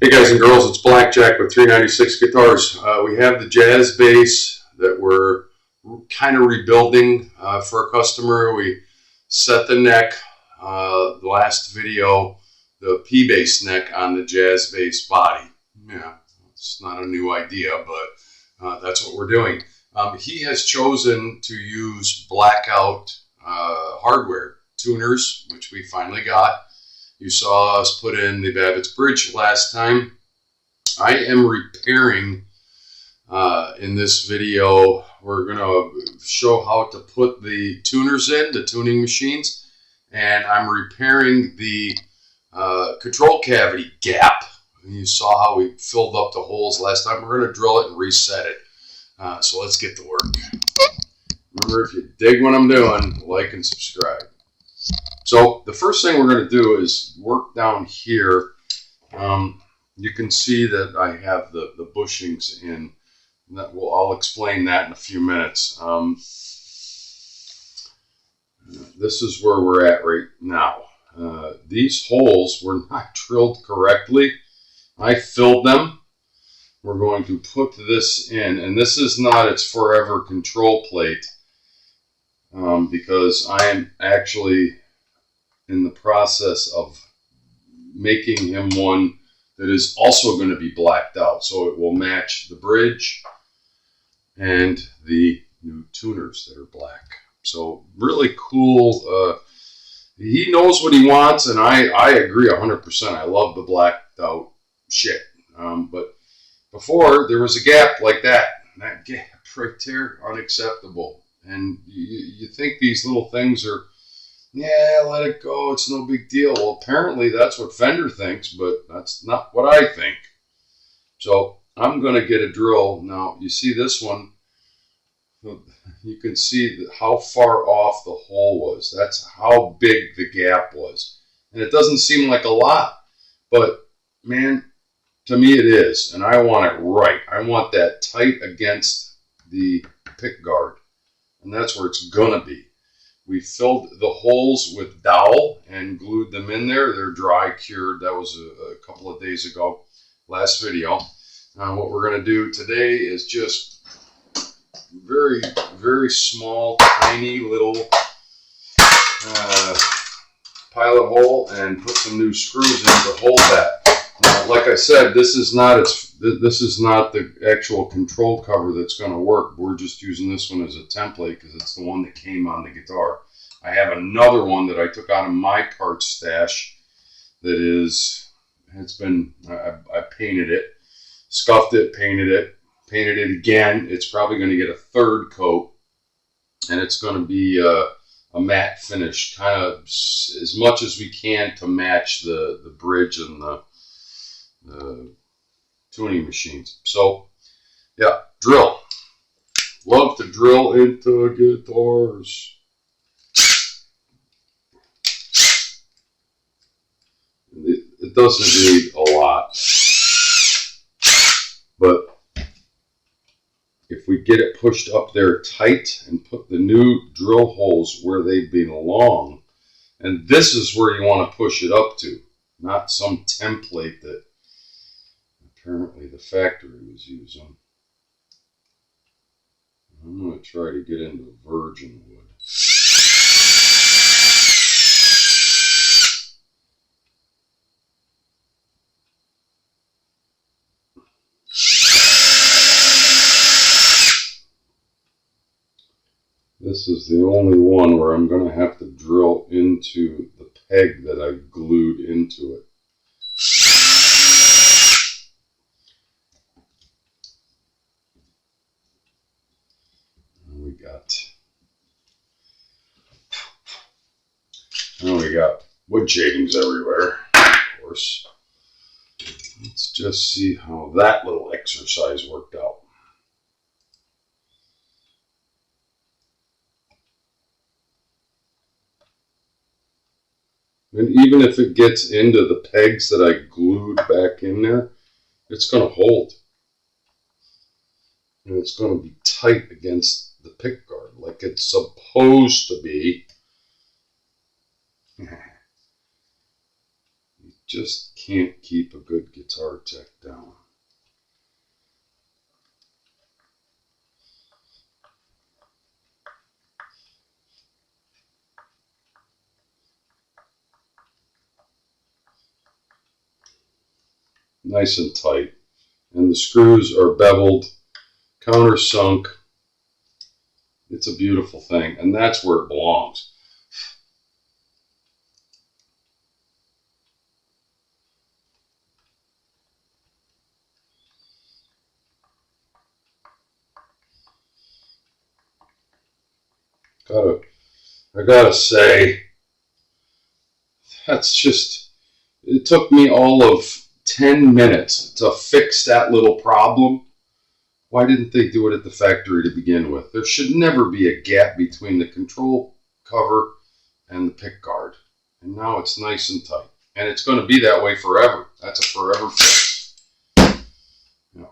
Hey guys and girls, it's Blackjack with 396 Guitars. We have the jazz bass that we're kind of rebuilding for a customer. We set the neck, the last video, the P-bass neck on the jazz bass body. Yeah, it's not a new idea, but that's what we're doing. He has chosen to use blackout hardware tuners, which we finally got. You saw us put in the Babbitt's Bridge last time. I am repairing, in this video, we're going to show how to put the tuners in, the tuning machines, and I'm repairing the control cavity gap. You saw how we filled up the holes last time. We're going to drill it and reset it. So let's get to work. Remember, if you dig what I'm doing, like and subscribe. So the first thing we're going to do is work down here. You can see that I have the bushings in. I'll explain that in a few minutes. This is where we're at right now. These holes were not drilled correctly. I filled them. We're going to put this in, and this is not its forever control plate, because I am actually in the process of making him one that is also going to be blacked out, so it will match the bridge and the new tuners that are black. So really cool. He knows what he wants, and I agree 100%. I love the blacked out shit. But before, there was a gap like that. That gap right there, unacceptable. And you think these little things are, yeah, let it go, it's no big deal. Well, apparently that's what Fender thinks, but that's not what I think. So I'm going to get a drill. Now, you see this one, you can see how far off the hole was. That's how big the gap was. And it doesn't seem like a lot, but man, to me it is. And I want it right. I want that tight against the pick guard. And that's where it's going to be. We filled the holes with dowel and glued them in there. They're dry cured. That was a couple of days ago, last video. What we're going to do today is just very, very small, tiny little pilot hole and put some new screws in to hold that. Now, like I said, this is not the actual control cover that's going to work. We're just using this one as a template because it's the one that came on the guitar. I have another one that I took out of my parts stash that I painted it, scuffed it, painted it again. It's probably going to get a third coat, and it's going to be a matte finish, kind of as much as we can to match the bridge and the tuning machines. So yeah, drill. Love to drill into guitars. It doesn't need a lot, but if we get it pushed up there tight and put the new drill holes where they belong, and this is where you want to push it up to, not some template that apparently the factory was using. I'm going to try to get into virgin wood. This is the only one where I'm going to have to drill into the peg that I glued into it. We got wood shavings everywhere, of course. Let's just see how that little exercise worked out. And even if it gets into the pegs that I glued back in there, it's going to hold. And it's going to be tight against the pick guard like it's supposed to be. You just can't keep a good guitar tech down. Nice and tight. And the screws are beveled, countersunk. It's a beautiful thing, and that's where it belongs. I gotta say, that's just, it took me all of 10 minutes to fix that little problem. Why didn't they do it at the factory to begin with? There should never be a gap between the control cover and the pick guard. And now it's nice and tight. And it's going to be that way forever. That's a forever fix. Yeah.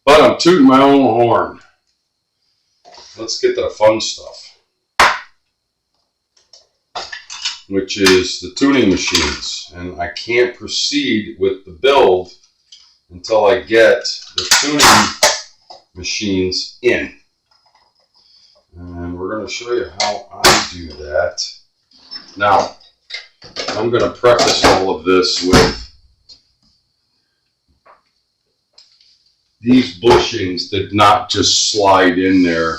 But I'm tooting my own horn. Let's get to the fun stuff, which is the tuning machines. And I can't proceed with the build until I get the tuning machines in. And we're going to show you how I do that. Now, I'm going to preface all of this with these bushings did not just slide in there.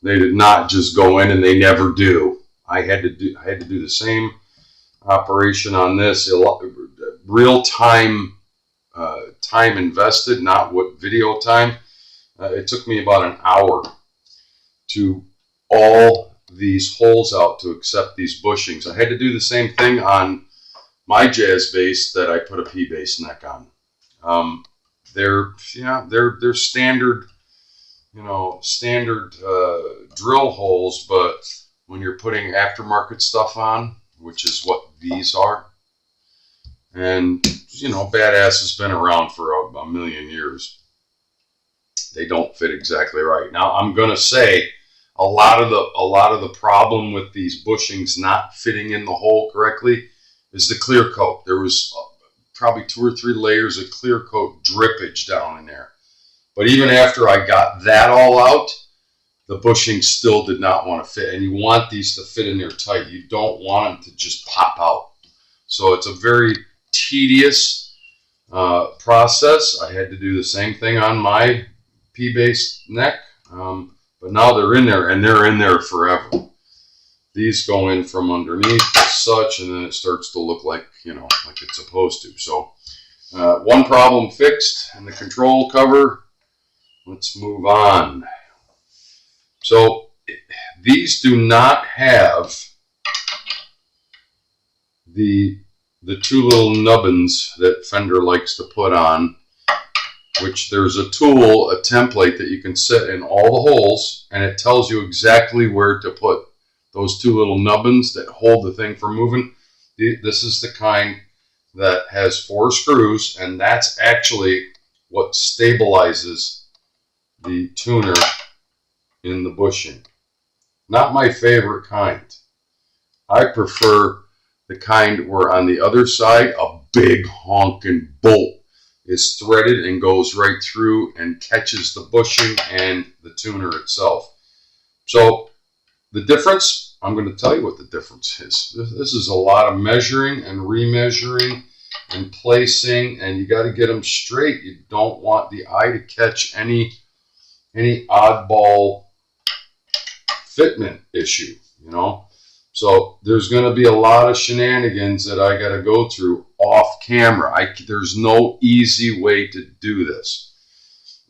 They did not just go in, and they never do. I had to do the same operation on this. Real time time invested, not what video time. It took me about an hour to all these holes out to accept these bushings. I had to do the same thing on my jazz bass that I put a P bass neck on. They're standard, standard drill holes, but when you're putting aftermarket stuff on, which is what these are, and Badass has been around for a million years, they don't fit exactly right. Now I'm gonna say a lot of the problem with these bushings not fitting in the hole correctly is the clear coat. There was probably 2 or 3 layers of clear coat drippage down in there. But even after I got that all out, the bushing still did not want to fit. And you want these to fit in there tight. You don't want them to just pop out. So it's a very tedious process. I had to do the same thing on my P-bass neck. But now they're in there, and they're in there forever. These go in from underneath as such, and then it starts to look like, like it's supposed to. So one problem fixed in the control cover. Let's move on. So these do not have the 2 little nubbins that Fender likes to put on, which there's a tool, a template that you can set in all the holes, and it tells you exactly where to put those 2 little nubbins that hold the thing from moving. This is the kind that has 4 screws, and that's actually what stabilizes the tuner in the bushing. Not my favorite kind. I prefer the kind where on the other side a big honking bolt is threaded and goes right through and catches the bushing and the tuner itself. So the difference, I'm going to tell you what the difference is. This is a lot of measuring and remeasuring and placing, and you got to get them straight. You don't want the eye to catch any oddball fitment issue, So there's going to be a lot of shenanigans that I got to go through off camera. There's no easy way to do this.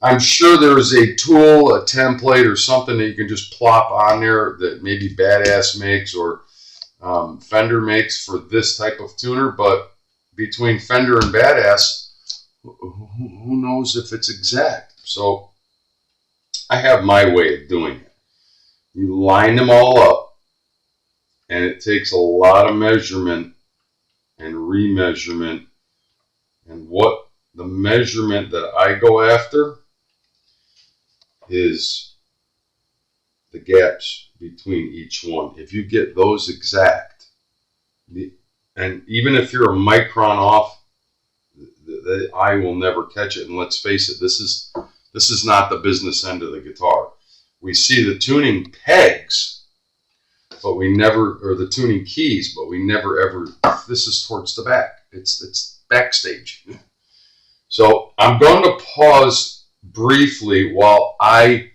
I'm sure there's a tool, a template, or something that you can just plop on there that maybe Badass makes or Fender makes for this type of tuner. But between Fender and Badass, who knows if it's exact? So I have my way of doing it. You line them all up, and it takes a lot of measurement and remeasurement. And what the measurement that I go after is the gaps between each one. If you get those exact, And even if you're a micron off, the eye will never catch it. And let's face it, this is not the business end of the guitar. We see the tuning pegs, but we never, or the tuning keys, but we never ever, this is towards the back. It's backstage. So I'm going to pause briefly while I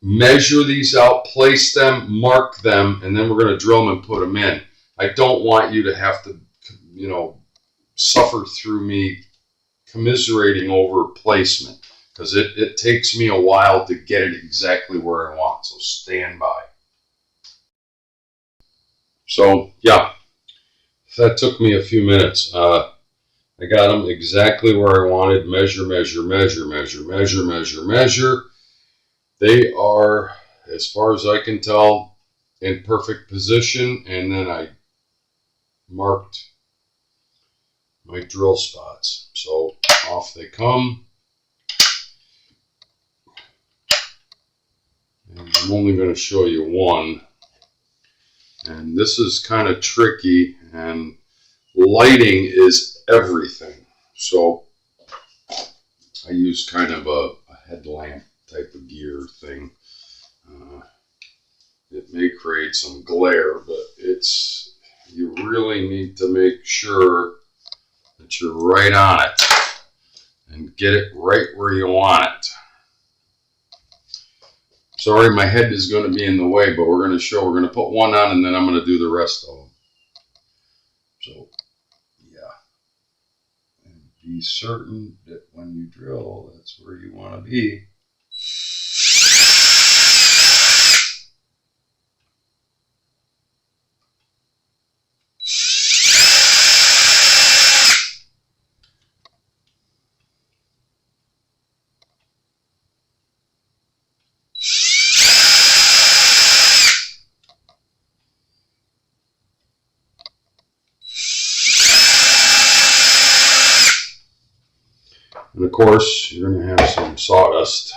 measure these out, place them, mark them, and then we're going to drill them and put them in. I don't want you to have to, suffer through me commiserating over placement, because it takes me a while to get it exactly where I want. So stand by. So yeah, that took me a few minutes. I got them exactly where I wanted. Measure, measure, measure, measure, measure, measure, measure. They are, as far as I can tell, in perfect position. And then I marked my drill spots. So off they come. And I'm only going to show you one. And this is kind of tricky, and lighting is everything. So I use kind of a headlamp type of gear thing. It may create some glare, but you really need to make sure that you're right on it and get it right where you want it. Sorry, my head is going to be in the way, but we're going to put one on, and then I'm going to do the rest of them. So, yeah. And be certain that when you drill, that's where you want to be. And of course, you're going to have some sawdust.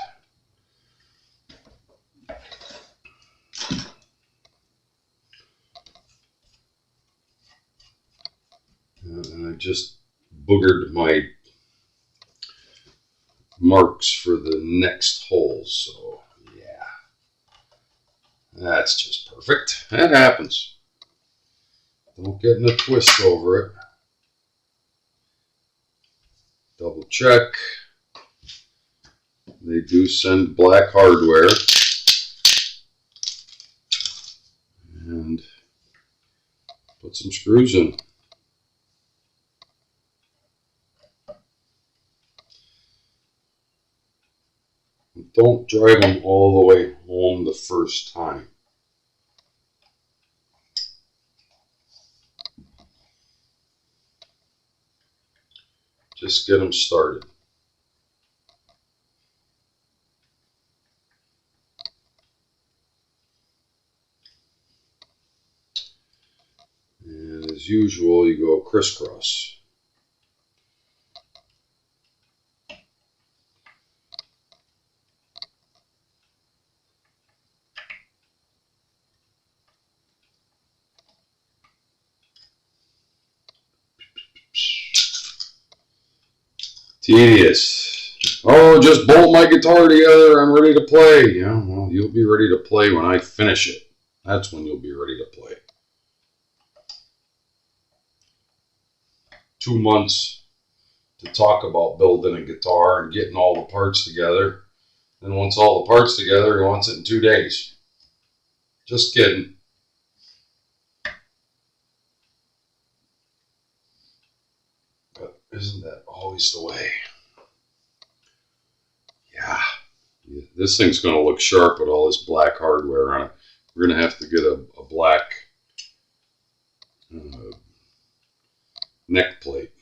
And I just boogered my marks for the next holes. So, yeah. That's just perfect. That happens. Don't get in a twist over it. Double check. They do send black hardware. And put some screws in. Don't drive them all the way home the first time. Just get them started. And as usual, you go crisscross. Tedious. Oh, just bolt my guitar together. I'm ready to play. Yeah, well, you'll be ready to play when I finish it. That's when you'll be ready to play. 2 months to talk about building a guitar and getting all the parts together. Then once all the parts together, he wants it in 2 days. Just kidding. But isn't that always the way? Yeah. This thing's going to look sharp with all this black hardware on it. We're going to have to get a black neck plate,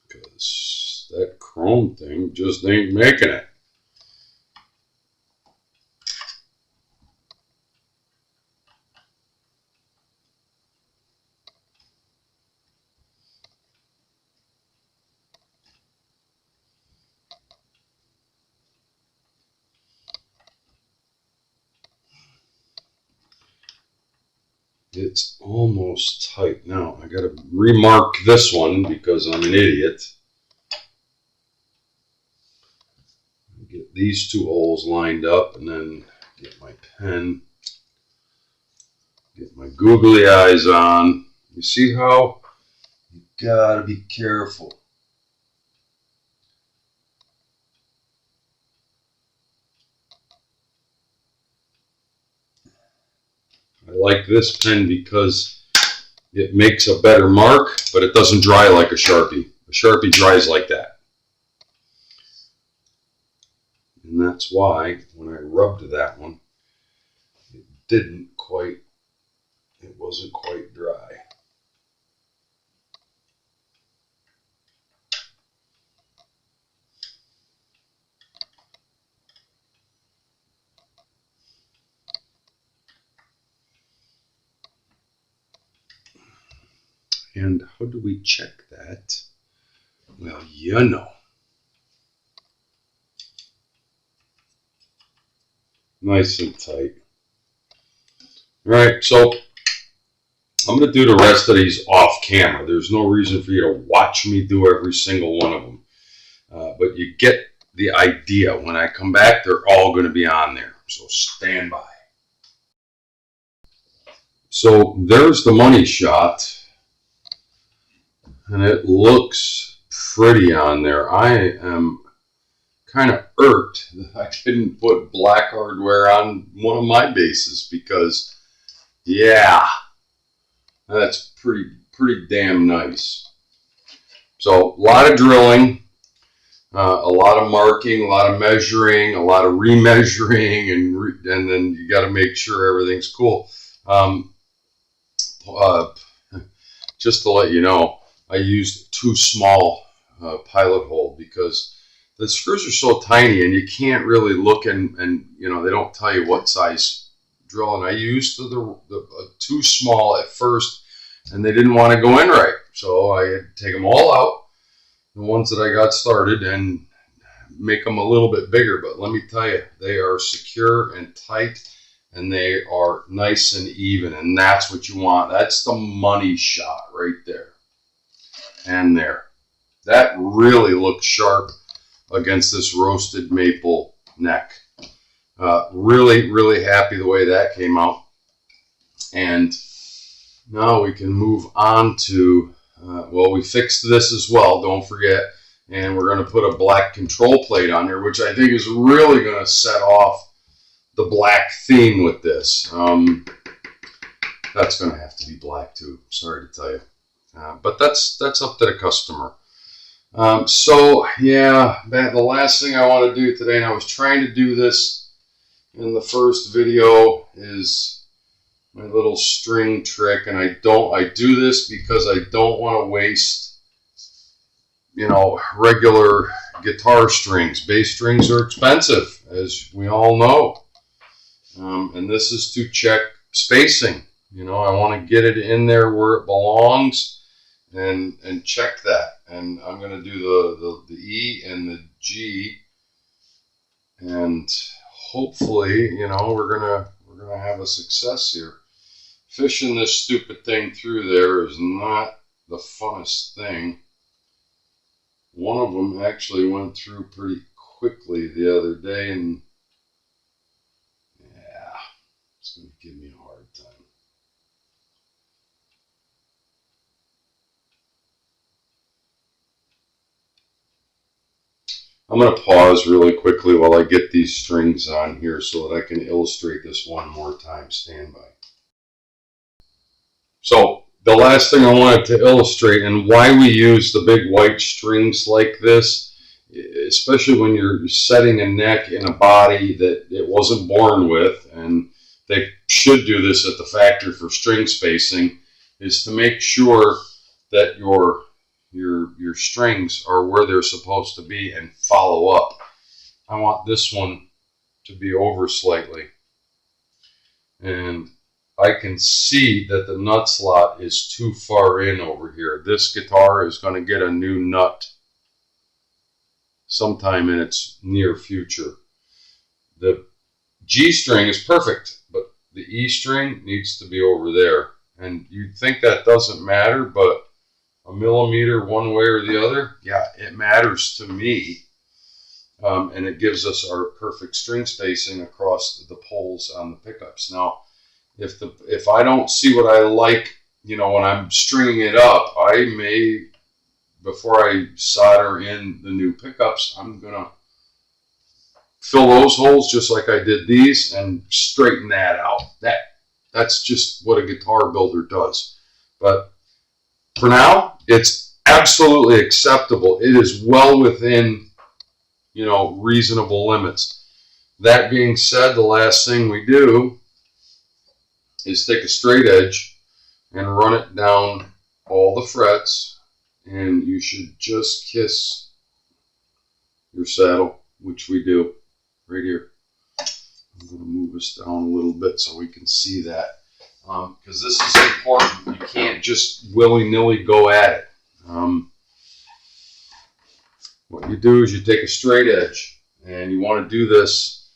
because that chrome thing just ain't making it. It's almost tight. Now I gotta remark this one because I'm an idiot. Get these two holes lined up and then get my pen, get my googly eyes on. You see how? You gotta be careful. I like this pen because it makes a better mark, but it doesn't dry like a Sharpie. A Sharpie dries like that. And that's why when I rubbed that one, it wasn't quite dry. And how do we check that? Well, you know. Nice and tight. All right, so I'm going to do the rest of these off camera. There's no reason for you to watch me do every single one of them. But you get the idea. When I come back, they're all going to be on there. So stand by. So there's the money shot. And it looks pretty on there. I am kind of irked that I didn't put black hardware on one of my bases because, yeah, that's pretty damn nice. So a lot of drilling, a lot of marking, a lot of measuring, a lot of remeasuring, and then you got to make sure everything's cool. Just to let you know, I used too small pilot hole because the screws are so tiny and you can't really look and you know, they don't tell you what size drill. And I used the too small at first and they didn't want to go in right. So I had to take them all out, the ones that I got started, and make them a little bit bigger. But let me tell you, they are secure and tight and they are nice and even. And that's what you want. That's the money shot right there. And there. That really looks sharp against this roasted maple neck. Really, really happy the way that came out. And now we can move on to, well, we fixed this as well, don't forget. And we're going to put a black control plate on here, which I think is really going to set off the black theme with this. That's going to have to be black too, sorry to tell you. But that's up to the customer. So yeah, the last thing I want to do today, and I was trying to do this in the first video, is my little string trick. And I do this because I don't want to waste, you know, regular guitar strings. Bass strings are expensive, as we all know. And this is to check spacing. You know, I want to get it in there where it belongs. And check that, and I'm going to do the E and the G, and hopefully, you know, we're gonna have a success here. Fishing this stupid thing through there is not the funnest thing. One of them actually went through pretty quickly the other day, and yeah, it's going to give me a hard time. I'm going to pause really quickly while I get these strings on here so that I can illustrate this one more time. Stand by. So the last thing I wanted to illustrate, and why we use the big white strings like this, especially when you're setting a neck in a body that it wasn't born with, and they should do this at the factory for string spacing, is to make sure that your strings are where they're supposed to be and follow up. I want this one to be over slightly. And I can see that the nut slot is too far in over here. This guitar is going to get a new nut sometime in its near future. The G string is perfect, but the E string needs to be over there. And you'd think that doesn't matter, but a millimeter one way or the other, yeah, it matters to me. And it gives us our perfect string spacing across the poles on the pickups. Now, if I don't see what I like, you know, when I'm stringing it up, I may, before I solder in the new pickups, I'm gonna fill those holes just like I did these and straighten that out. That's just what a guitar builder does. But for now, it's absolutely acceptable. It is well within, you know, reasonable limits. That being said, the last thing we do is take a straight edge and run it down all the frets, and you should just kiss your saddle, which we do right here. I'm going to move this down a little bit so we can see that, because this is important. You can't just willy-nilly go at it. What you do is you take a straight edge, and you want to do this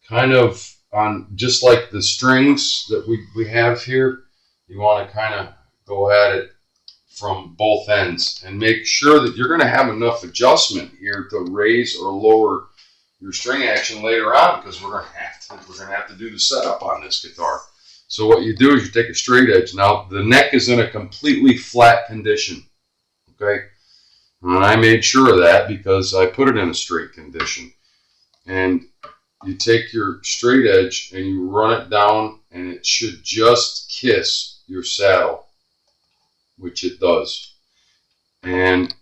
kind of on, just like the strings that we have here. You want to kind of go at it from both ends and make sure that you're going to have enough adjustment here to raise or lower your string action later on, because we're going to have to do the setup on this guitar. So what you do is you take a straight edge. Now the neck is in a completely flat condition, okay? And I made sure of that because I put it in a straight condition. And you take your straight edge and you run it down, and it should just kiss your saddle, which it does. And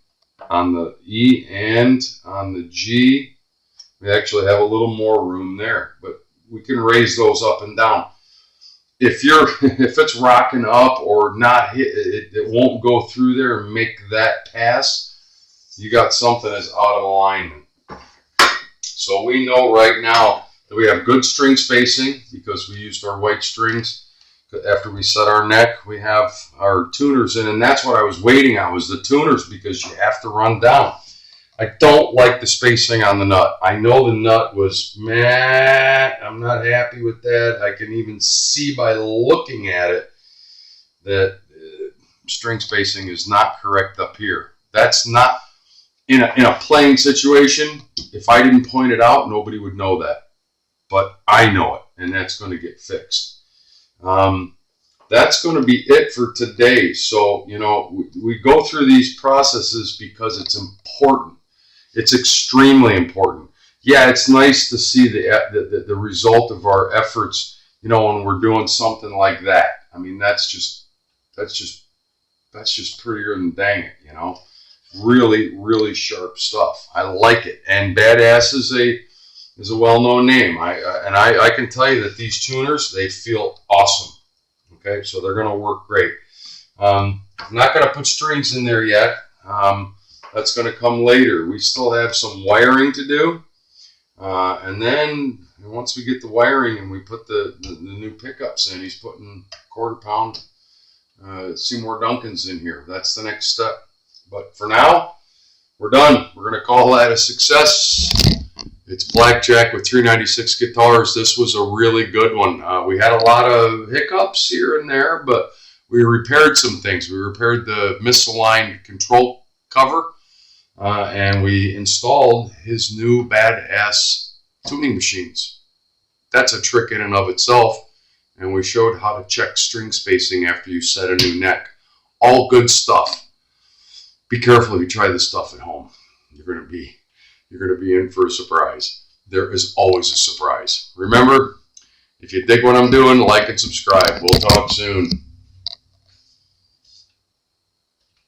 on the E and on the G, we actually have a little more room there, but we can raise those up and down. If it's rocking up or not hit, it won't go through there and make that pass. You got something that's out of alignment. So we know right now that we have good string spacing because we used our white strings. After we set our neck, we have our tuners in, and that's what I was waiting on, was the tuners, because you have to run down. I don't like the spacing on the nut. I know the nut was, meh, I'm not happy with that. I can even see by looking at it that string spacing is not correct up here. That's not, in a playing situation, if I didn't point it out, nobody would know that. But I know it, and that's going to get fixed. That's going to be it for today. So, you know, we go through these processes because it's important. It's extremely important. Yeah, it's nice to see the result of our efforts, you know, when we're doing something like that. I mean, that's just prettier than dang it, you know. Really, really sharp stuff. I like it. And Badass is a well-known name. I can tell you that these tuners, they feel awesome. Okay, so they're going to work great. I'm not going to put strings in there yet. That's going to come later. We still have some wiring to do. And then once we get the wiring and we put the new pickups in, he's putting quarter-pound Seymour Duncans in here. That's the next step. But for now, we're done. We're going to call that a success. It's Blackjack with 396 guitars. This was a really good one. We had a lot of hiccups here and there, but we repaired some things. We repaired the misaligned control cover, and we installed his new Badass tuning machines. That's a trick in and of itself, and we showed how to check string spacing after you set a new neck. All good stuff. Be careful if you try this stuff at home. You're going to be in for a surprise. There is always a surprise. Remember, if you dig what I'm doing, like and subscribe. We'll talk soon.